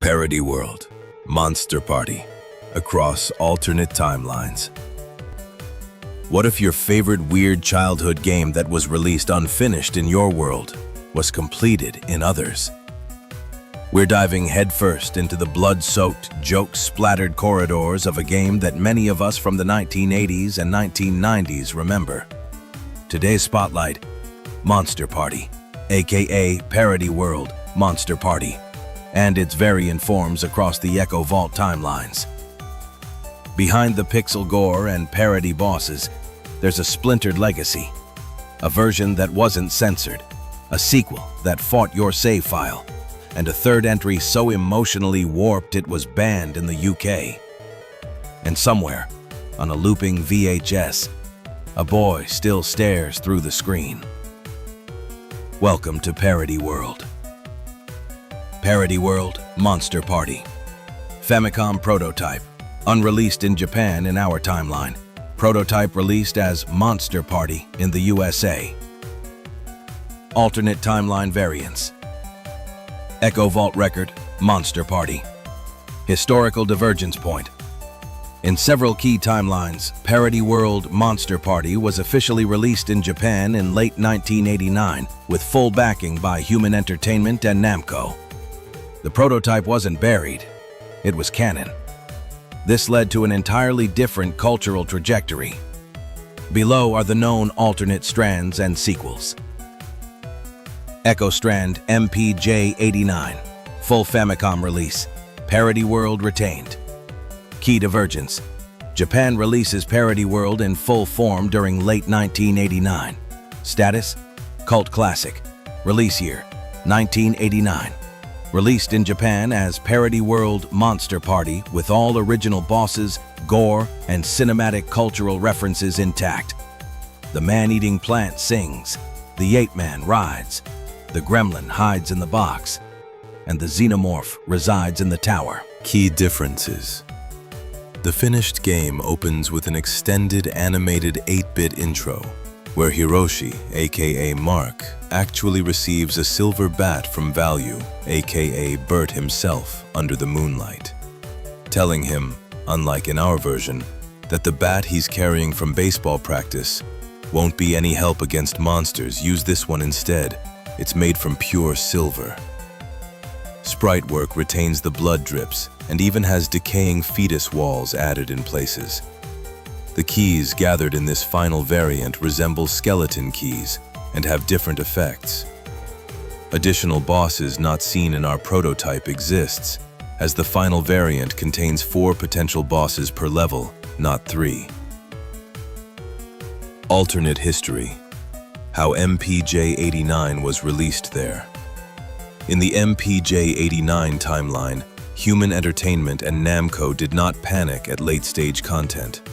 Parody World, Monster Party, across alternate timelines. What if your favorite weird childhood game that was released unfinished in your world was completed in others? We're diving headfirst into the blood-soaked, joke-splattered corridors of a game that many of us from the 1980s and 1990s remember. Today's spotlight, Monster Party, aka Parody World, Monster Party, and its variant forms across the Echo Vault timelines. Behind the pixel gore and parody bosses, there's a splintered legacy, a version that wasn't censored, a sequel that fought your save file, and a third entry so emotionally warped it was banned in the UK. And somewhere, on a looping VHS, a boy still stares through the screen. Welcome to Parody World. Parody World, Monster Party. Famicom prototype, unreleased in Japan in our timeline. Prototype released as Monster Party in the USA. Alternate timeline variants. Echo Vault record, Monster Party. Historical divergence point. In several key timelines, Parody World Monster Party was officially released in Japan in late 1989 with full backing by Human Entertainment and Namco. The prototype wasn't buried, it was canon. This led to an entirely different cultural trajectory. Below are the known alternate strands and sequels. Echo Strand MPJ89, full Famicom release, Parody World retained. Key divergence. Japan releases Parody World in full form during late 1989. Status: cult classic. Release year: 1989. Released in Japan as Parody World Monster Party with all original bosses, gore, and cinematic cultural references intact. The man-eating plant sings, the ape-man rides, the gremlin hides in the box, and the xenomorph resides in the tower. Key differences. The finished game opens with an extended animated 8-bit intro, where Hiroshi, aka Mark, actually receives a silver bat from Value, aka Bert himself, under the moonlight, telling him, unlike in our version, that the bat he's carrying from baseball practice won't be any help against monsters. Use this one instead. It's made from pure silver. Spritework retains the blood drips and even has decaying fetus walls added in places. The keys gathered in this final variant resemble skeleton keys and have different effects. Additional bosses not seen in our prototype exists, as the final variant contains 4 potential bosses per level, not 3. Alternate history. How MPJ89 was released there. In the MPJ89 timeline, Human Entertainment and Namco did not panic at late-stage content.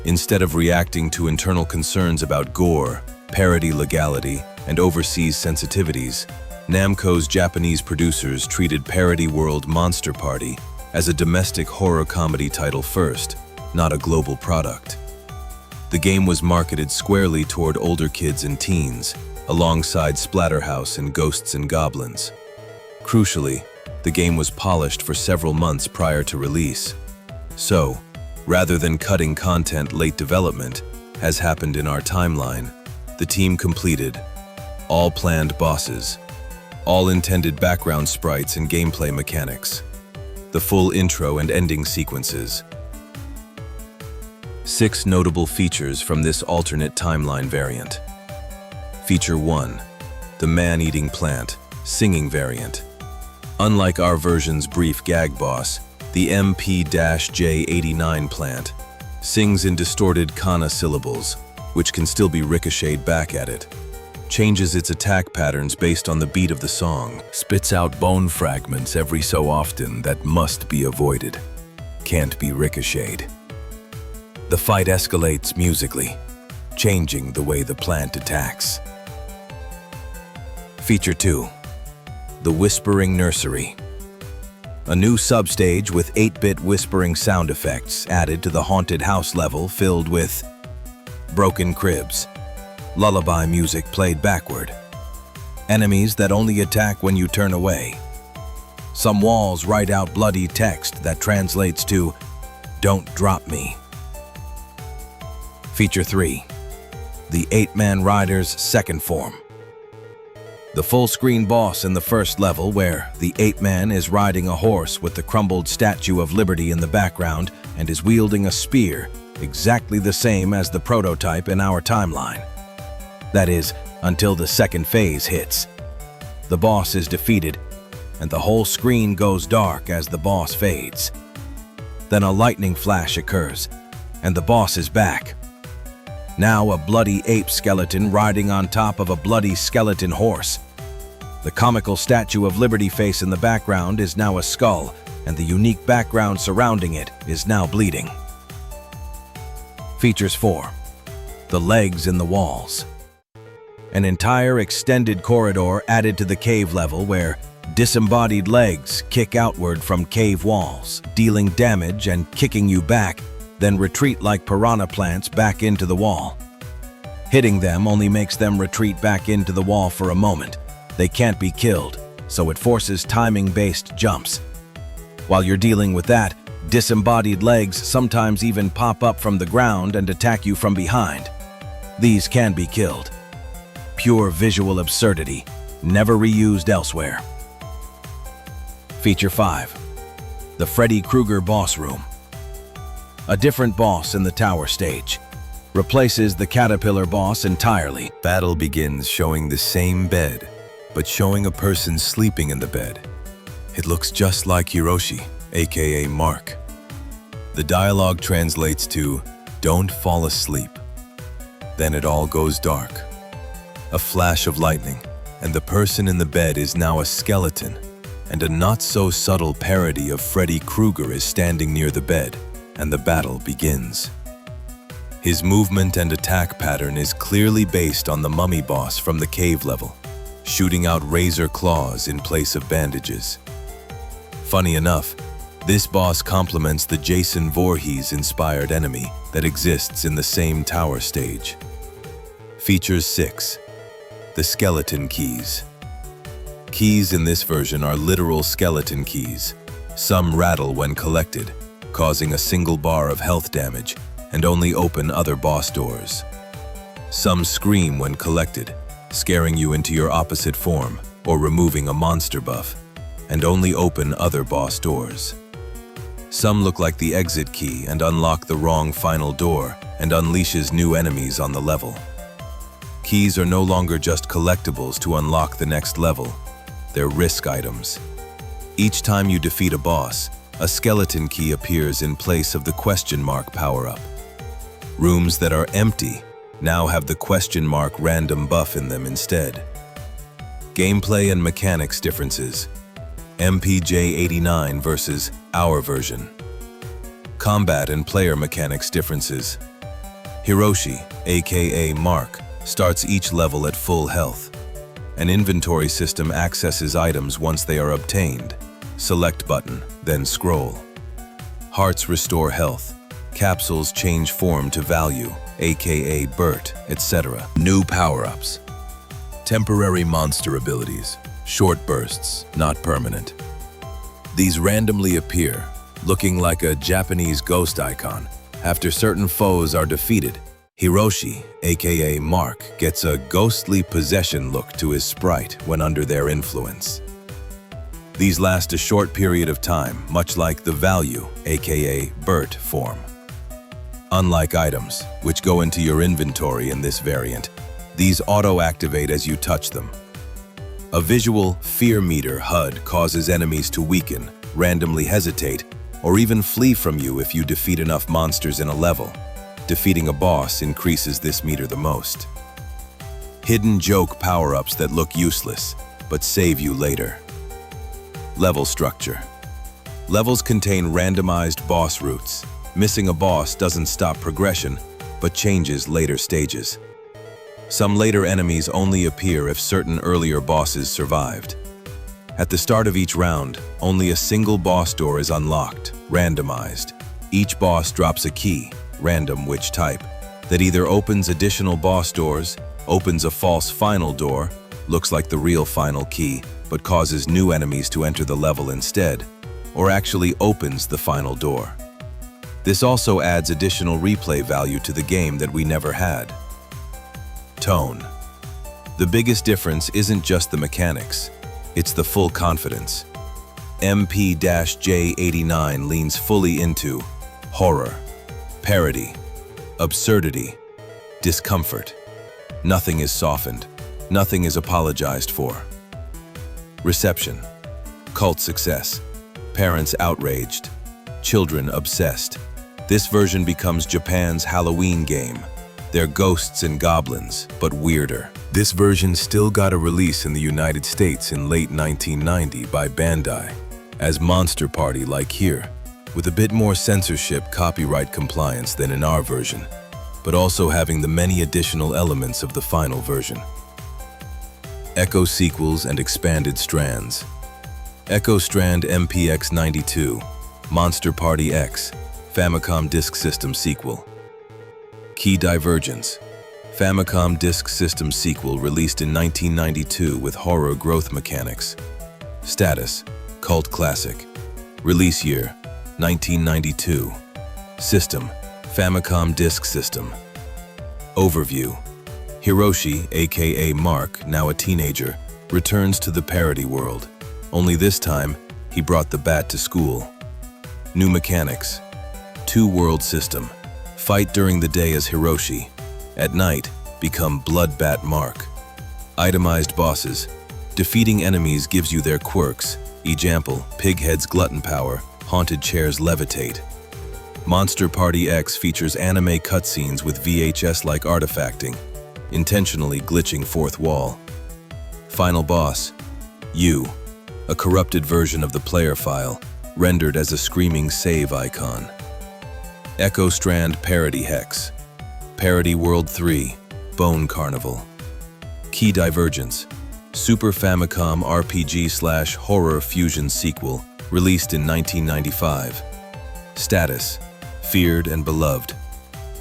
Instead of reacting to internal concerns about gore, parody legality, and overseas sensitivities, Namco's Japanese producers treated Parody World Monster Party as a domestic horror comedy title first, not a global product. The game was marketed squarely toward older kids and teens, alongside Splatterhouse and Ghosts and Goblins. Crucially, the game was polished for several months prior to release. So, rather than cutting content late development, as happened in our timeline, the team completed all planned bosses, all intended background sprites and gameplay mechanics, the full intro and ending sequences. 6 notable features from this alternate timeline variant. Feature 1, the man-eating plant, singing variant. Unlike our version's brief gag boss, the MP-J89 plant sings in distorted kana syllables, which can still be ricocheted back at it, changes its attack patterns based on the beat of the song, spits out bone fragments every so often that must be avoided, can't be ricocheted. The fight escalates musically, changing the way the plant attacks. Feature 2, the Whispering Nursery. A new substage with 8-bit whispering sound effects added to the haunted house level filled with broken cribs, lullaby music played backward, enemies that only attack when you turn away, Some walls write out bloody text that translates to, "Don't drop me." Feature 3. The 8-Man Rider's second form. The full-screen boss in the first level, where the 8-Man is riding a horse with the crumbled Statue of Liberty in the background and is wielding a spear, exactly the same as the prototype in our timeline. That is, until the second phase hits. The boss is defeated, and the whole screen goes dark as the boss fades. Then a lightning flash occurs, and the boss is back. Now a bloody ape skeleton riding on top of a bloody skeleton horse. The comical Statue of Liberty face in the background is now a skull, and the unique background surrounding it is now bleeding. Features 4. The legs in the walls. An entire extended corridor added to the cave level where disembodied legs kick outward from cave walls, dealing damage and kicking you back, then retreat like piranha plants back into the wall. Hitting them only makes them retreat back into the wall for a moment. They can't be killed, so it forces timing-based jumps. While you're dealing with that, disembodied legs sometimes even pop up from the ground and attack you from behind. These can be killed. Pure visual absurdity, never reused elsewhere. Feature 5. The Freddy Krueger Boss Room. A different boss in the tower stage. Replaces the caterpillar boss entirely. Battle begins showing the same bed, but showing a person sleeping in the bed. It looks just like Hiroshi, aka Mark. The dialogue translates to, "Don't fall asleep." Then it all goes dark. A flash of lightning, and the person in the bed is now a skeleton, and a not-so-subtle parody of Freddy Krueger is standing near the bed, and the battle begins. His movement and attack pattern is clearly based on the mummy boss from the cave level, shooting out razor claws in place of bandages. Funny enough, this boss complements the Jason Voorhees-inspired enemy that exists in the same tower stage. Features 6. The skeleton keys. Keys in this version are literal skeleton keys. Some rattle when collected, causing a single bar of health damage, and only open other boss doors. Some scream when collected, scaring you into your opposite form or removing a monster buff, and only open other boss doors. Some look like the exit key and unlock the wrong final door and unleashes new enemies on the level. Keys are no longer just collectibles to unlock the next level. They're risk items. Each time you defeat a boss, a skeleton key appears in place of the question mark power-up. Rooms that are empty now have the question mark random buff in them instead. Gameplay and mechanics differences. MPJ89 versus our version. Combat and player mechanics differences. Hiroshi, aka Mark, starts each level at full health. An inventory system accesses items once they are obtained. Select button, then scroll. Hearts restore health. Capsules change form to value, aka Bert, etc. New power-ups. Temporary monster abilities. Short bursts, not permanent. These randomly appear, looking like a Japanese ghost icon. After certain foes are defeated, Hiroshi, aka Mark, gets a ghostly possession look to his sprite when under their influence. These last a short period of time, much like the value, aka Bert, form. Unlike items, which go into your inventory in this variant, these auto-activate as you touch them. A visual fear meter HUD causes enemies to weaken, randomly hesitate, or even flee from you if you defeat enough monsters in a level. Defeating a boss increases this meter the most. Hidden joke power-ups that look useless, but save you later. Level structure. Levels contain randomized boss routes. Missing a boss doesn't stop progression, but changes later stages. Some later enemies only appear if certain earlier bosses survived. At the start of each round, only a single boss door is unlocked, randomized. Each boss drops a key, random which type, that either opens additional boss doors, opens a false final door, looks like the real final key, but causes new enemies to enter the level instead, or actually opens the final door. This also adds additional replay value to the game that we never had. Tone. The biggest difference isn't just the mechanics, it's the full confidence. MP-J89 leans fully into horror, parody, absurdity, discomfort. Nothing is softened, nothing is apologized for. Reception. Cult success. Parents outraged. Children obsessed. This version becomes Japan's Halloween game. They're ghosts and goblins, but weirder. This version still got a release in the United States in late 1990 by Bandai, as Monster Party like here, with a bit more censorship copyright compliance than in our version, but also having the many additional elements of the final version. Echo sequels and expanded strands. Echo Strand MPX92, Monster Party X, Famicom Disk System sequel. Key Divergence. Famicom Disk System sequel released in 1992 with horror growth mechanics. Status: cult classic. Release year: 1992. System: Famicom Disk System. Overview: Hiroshi, aka Mark, now a teenager, returns to the Parody World. Only this time, he brought the bat to school. New mechanics: two-world system. Fight during the day as Hiroshi. At night, become Bloodbat Mark. Itemized bosses. Defeating enemies gives you their quirks. Example: Pighead's glutton power, haunted chairs levitate. Monster Party X features anime cutscenes with VHS-like artifacting, intentionally glitching fourth wall. Final boss: You, a corrupted version of the player file, rendered as a screaming save icon. Echo Strand Parody Hex. Parody World 3, Bone Carnival. Key Divergence. Super Famicom RPG/horror fusion sequel, released in 1995. Status: feared and beloved.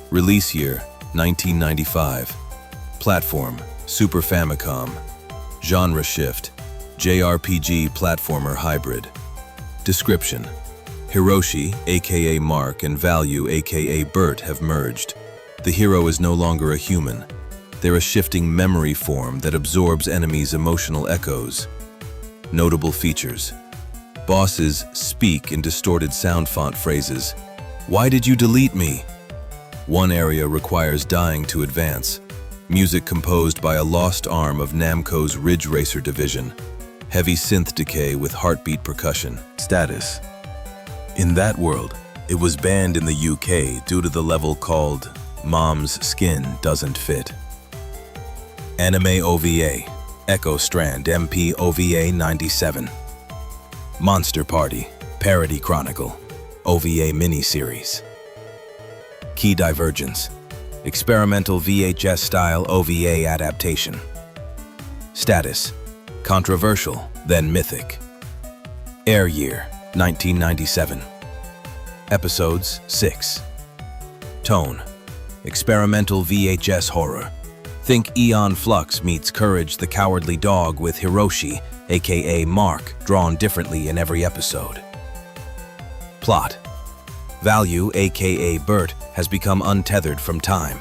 Release year: 1995. Platform: Super Famicom. Genre shift: JRPG platformer hybrid. Description: Hiroshi, aka Mark, and Value, aka Bert, have merged. The hero is no longer a human. They're a shifting memory form that absorbs enemies' emotional echoes. Notable features: bosses speak in distorted sound font phrases. "Why did you delete me?" One area requires dying to advance. Music composed by a lost arm of Namco's Ridge Racer division. Heavy synth decay with heartbeat percussion. Status: in that world, it was banned in the UK due to the level called Mom's Skin Doesn't Fit. Anime OVA, Echo Strand MP OVA 97. Monster Party, Parody Chronicle, OVA miniseries. Key Divergence, experimental VHS-style OVA adaptation. Status: controversial, then mythic. Air year: 1997. Episodes: 6. Tone: experimental VHS horror. Think Aeon Flux meets Courage the Cowardly Dog with Hiroshi, aka Mark, drawn differently in every episode. Plot: Value, aka Bert, has become untethered from time.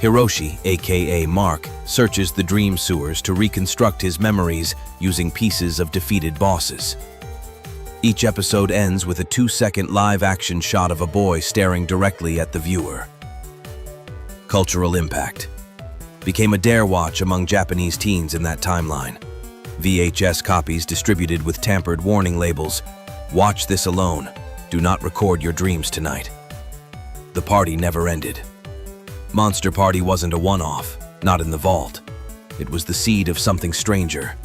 Hiroshi, aka Mark, searches the dream sewers to reconstruct his memories using pieces of defeated bosses. Each episode ends with a 2-second live-action shot of a boy staring directly at the viewer. Cultural impact: became a dare watch among Japanese teens in that timeline. VHS copies distributed with tampered warning labels. Watch this alone. Do not record your dreams tonight. The party never ended. Monster Party wasn't a one-off, not in the vault. It was the seed of something stranger.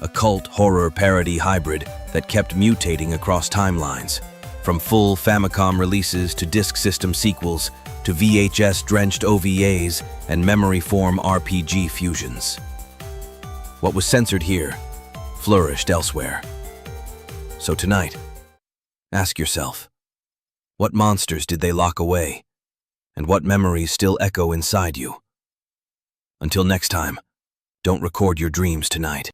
A cult horror parody hybrid that kept mutating across timelines, from full Famicom releases to disk system sequels to VHS-drenched OVAs and memory-form RPG fusions. What was censored here flourished elsewhere. So tonight, ask yourself, what monsters did they lock away? And what memories still echo inside you? Until next time, don't record your dreams tonight.